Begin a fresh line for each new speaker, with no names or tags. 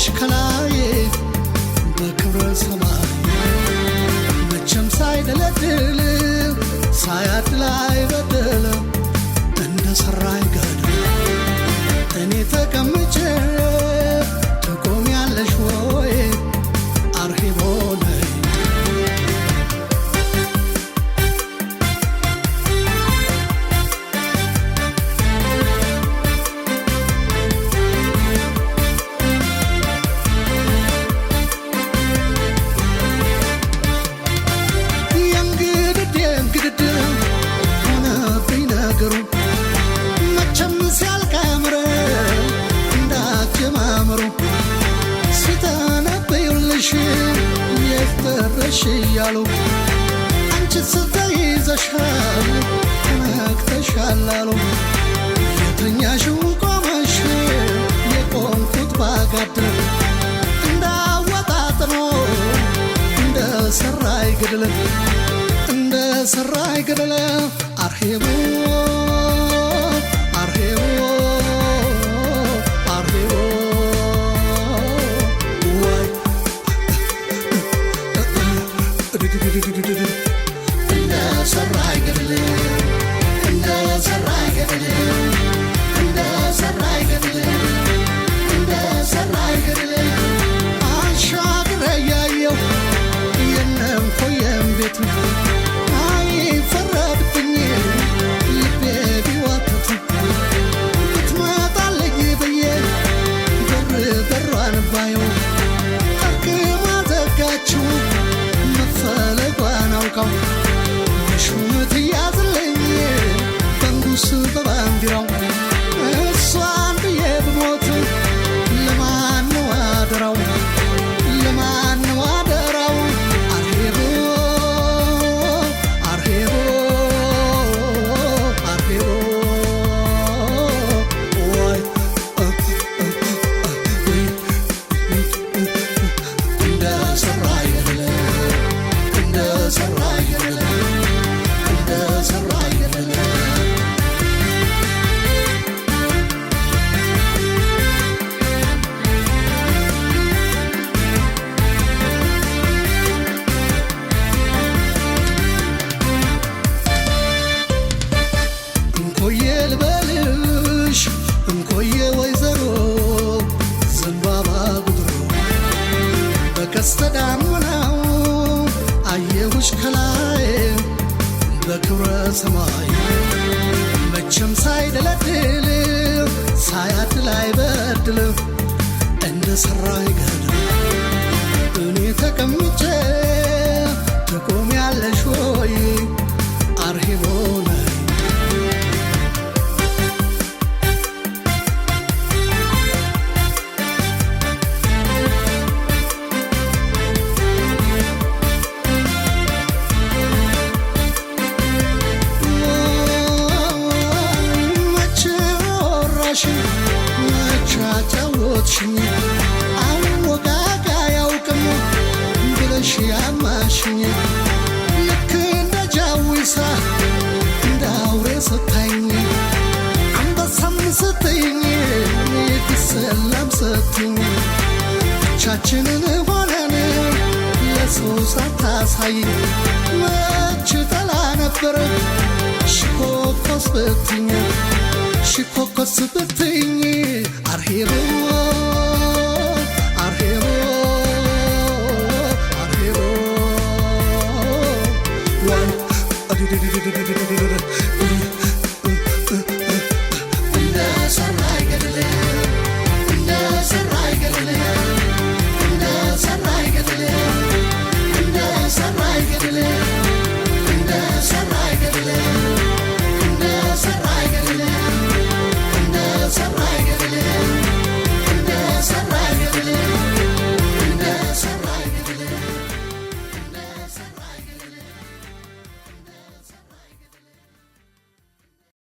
አየሁሽ ከላይ በክብረ ሰማይ መቼም ሳይደለድል ሳያድላ አይበድል እንደ ሰራይ ገድ እኔ ተቀምጬ ትቆሚያለሽ ወይ አርሂቦ ነይ ያሉ አንቺ ስትይዘሻል ተነክተሻል አሉ የተኛሽው ቆመሽ የቆምኩት ባጋድር እንዳወጣጥኖ እንደ ሰራይ ገደለ አርሂቦ ሹመት ያዝልኝ በንጉስ በባንዲራው እሷን ብዬ ብሞት ለማን ነው አደራው አርሂቦ ወይ እንደ ሰራይ ገደለ እንኮዬ ልበልሽ እንኮዬ ወይዘሮ ዘንባባ ጉድሮ በቀስተ ደመናው አየሁሽ ከላይ በክብረ ሰማይ መቼም ሳይደለድል ሳያድል አይበድል እንደ ሰራይ ገድ እኔ ተቀምጬ ትቆሚያለሽ ወይ አርሂቦ ነይ መቻጫወትሽኝ አወጋጋ ያውቅም ብለሽ ያማሽኝ ልክ እንደ ጃዊሳ እንደ አውሬ ስታይኝ አንበሳም ስትይኝ የትሰላም ስትይኝ ብቻችንን ሆነን ለሰው ሳታሳይ መች ጠላ ነበር ሽኮኮስ ብትይኝ አርሂቦ ወይ እንደ ሰራይ ገደለ ሰራይ